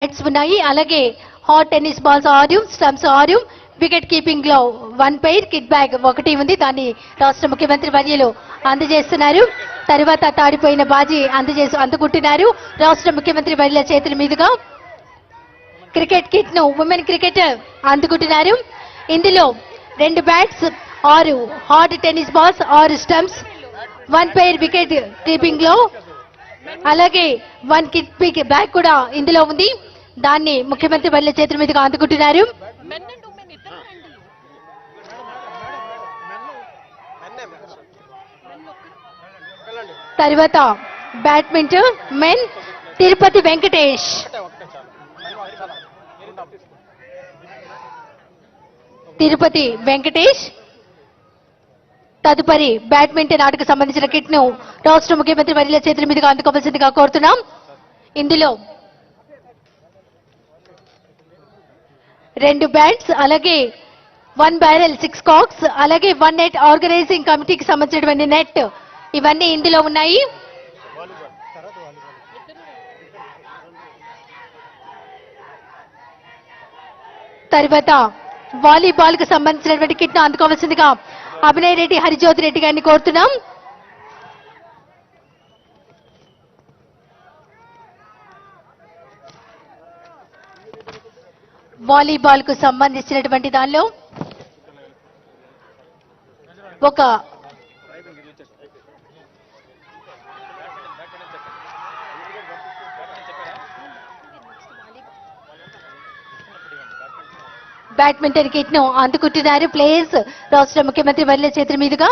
Bats ఉన్నాయి. అలాగే hot tennis balls 6, stumps 6, wicket keeping లో 1 పెయిర్, కిట్ బ్యాగ్ 1 ఉంది. దాన్ని రాష్ట్ర ముఖ్యమంత్రి వర్యులు అందజేస్తున్నారు. తర్వాత తాడిపోయిన బాజీ అందుకుంటున్నారు రాష్ట్ర ముఖ్యమంత్రి వర్యుల చేతుల మీదుగా. క్రికెట్ కిట్ ను ఉమెన్ క్రికెటర్ అందుకుంటున్నారు. ఇందులో 2 bats, 6 hot tennis balls, 6 stumps, 1 pair wicket keeping లో, అలాగే 1 కిట్ బ్యాగ్ కూడా ఇందులో ఉంది. దాన్ని ముఖ్యమంత్రి వర్యుల చేతుల మీదుగా అందుకుంటున్నారు. తర్వాత బ్యాడ్మింటన్ మెన్ తిరుపతి వెంకటేష్. తదుపరి బ్యాడ్మింటన్ ఆటకు సంబంధించిన కిట్ ను రాష్ట్ర ముఖ్యమంత్రి వర్యుల చేతుల మీదుగా అందుకోవాల్సిందిగా కోరుతున్నాం. ఇందులో 2 బ్యాట్స్, అలాగే 1 బ్యారెల్, 6 కాక్స్, అలాగే 1 నెట్, ఆర్గనైజింగ్ కమిటీకి సంబంధించినటువంటి నెట్, ఇవన్నీ ఇందులో ఉన్నాయి. తర్వాత వాలీబాల్ కు సంబంధించినటువంటి కిట్ ను అందుకోవాల్సిందిగా అభినయ్ రెడ్డి, హరిజ్యోతి రెడ్డి గారిని కోరుతున్నాం. వాలీబాల్ కు సంబంధించినటువంటి దానిలో ఒక బ్యాడ్మింటన్ కిట్ ను అందుకుంటున్నారు ప్లేయర్స్ రాష్ట్ర ముఖ్యమంత్రి వర్యుల చేతుల మీదుగా.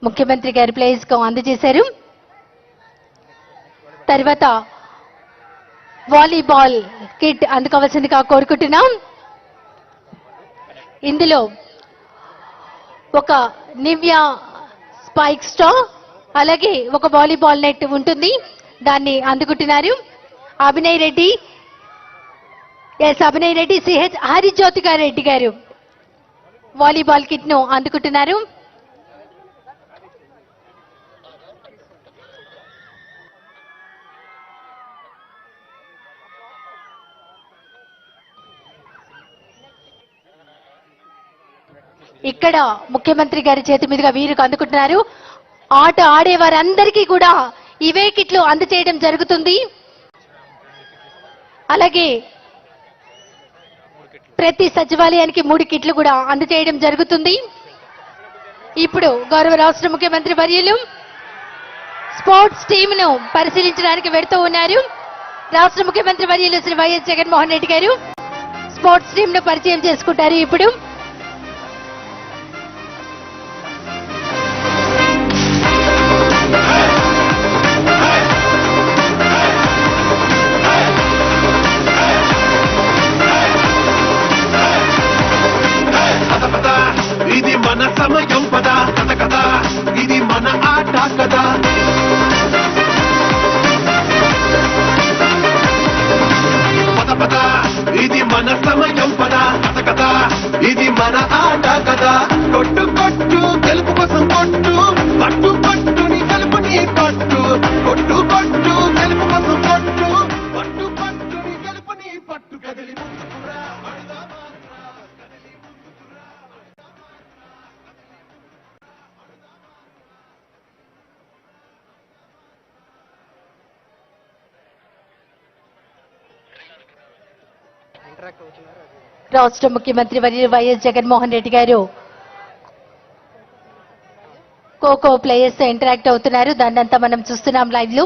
ముఖ్యమంత్రి గారి ప్లేయర్స్ కు అందజేశారు. తర్వాత వాలీబాల్ కిట్ అందుకోవాల్సిందిగా కోరుకుంటున్నాం. ఇందులో ఒక నివ్యా స్పైక్ స్టా, అలాగే ఒక వాలీబాల్ నెట్ ఉంటుంది. దాన్ని అందుకుంటున్నారు అభినయ్ రెడ్డి, సిహెచ్ హరిజ్యోతి రెడ్డి గారు వాలీబాల్ కిట్ ను అందుకుంటున్నారు. ఇక్కడ ముఖ్యమంత్రి గారి చేతి మీదుగా వీరికి అందుకుంటున్నారు. ఆట ఆడే వారందరికీ కూడా ఇవే కిట్లు అందజేయడం జరుగుతుంది. అలాగే ప్రతి సచివాలయానికి 3 కిట్లు కూడా అందజేయడం జరుగుతుంది. ఇప్పుడు గౌరవ రాష్ట్ర ముఖ్యమంత్రి వర్యులు స్పోర్ట్స్ టీమ్ ను పరిశీలించడానికి వెడుతూ ఉన్నారు. రాష్ట్ర ముఖ్యమంత్రి వర్యులు శ్రీ వైఎస్ జగన్మోహన్ రెడ్డి గారు స్పోర్ట్స్ టీమ్ ను పరిచయం చేసుకుంటారు. ఇప్పుడు ఇది మన సమయం పద కథ కదా, ఇది మన ఆట కదా. పద పద ఇది మన సమయం పద కథ కదా, ఇది మన ఆట కదా. కొట్టు కొట్టు గెలుపు కోసం కొట్టు, పట్టు పట్టుని గెలుపుని పట్టు. కొట్టు కొట్టు గెలుపు కోసం కొట్టు, పట్టు పట్టుని గెలుపుని పట్టు. కదిలి ముందుకురా రాష్ట్ర ముఖ్యమంత్రి వర్యులు వైఎస్ జగన్మోహన్ రెడ్డి గారు ఖోఖో ప్లేయర్స్ ఇంటరాక్ట్ అవుతున్నారు. దాన్నంతా మనం చూస్తున్నాం లైవ్ లో.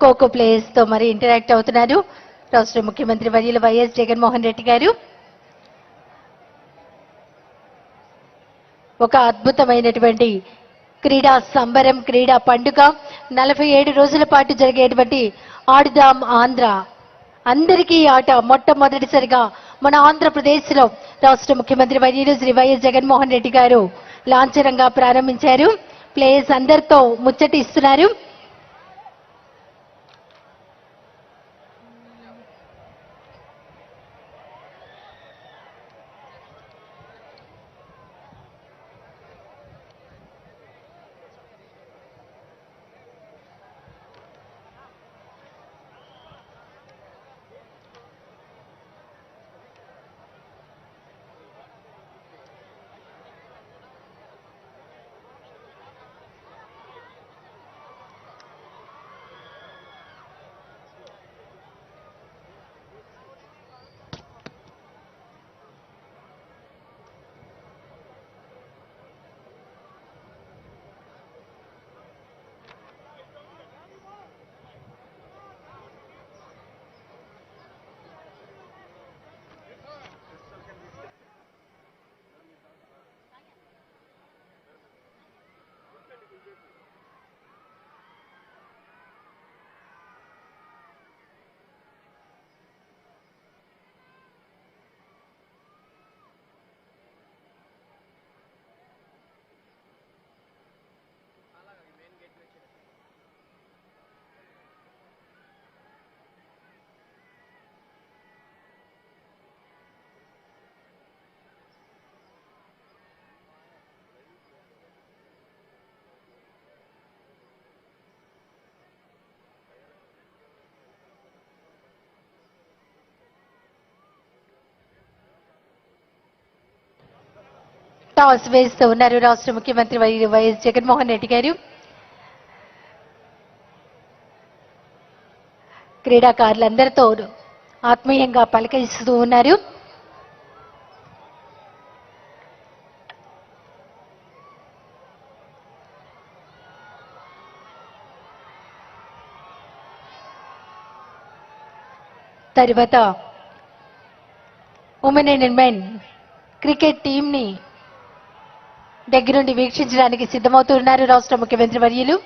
ఖోఖో ప్లేయర్స్ తో మరి ఇంటరాక్ట్ అవుతున్నారు రాష్ట్ర ముఖ్యమంత్రి వర్యులు వైఎస్ జగన్మోహన్ రెడ్డి గారు. ఒక అద్భుతమైనటువంటి క్రీడా సంబరం, క్రీడా పండుగ, 47 రోజుల పాటు జరిగేటువంటి ఆడుదాం ఆంధ్ర అందరికీ ఆట మొట్టమొదటిసారిగా మన ఆంధ్రప్రదేశ్ లో రాష్ట్ర ముఖ్యమంత్రి వర్యులు శ్రీ వైఎస్ జగన్మోహన్ రెడ్డి గారు లాంఛనంగా ప్రారంభించారు. ప్లేయర్స్ అందరితో ముచ్చటిస్తున్నారు. టాస్ వేస్తూ ఉన్నారు రాష్ట్ర ముఖ్యమంత్రి వైఎస్ జగన్మోహన్ రెడ్డి గారు. క్రీడాకారులందరితో ఆత్మీయంగా పలకరిస్తూ ఉన్నారు. తరువాత ఉమెన్ అండ్ మెన్ క్రికెట్ టీంని దగ్గరుండి వీక్షించడానికి సిద్ధమవుతున్నారు రాష్ట్ర ముఖ్యమంత్రి వర్యులు.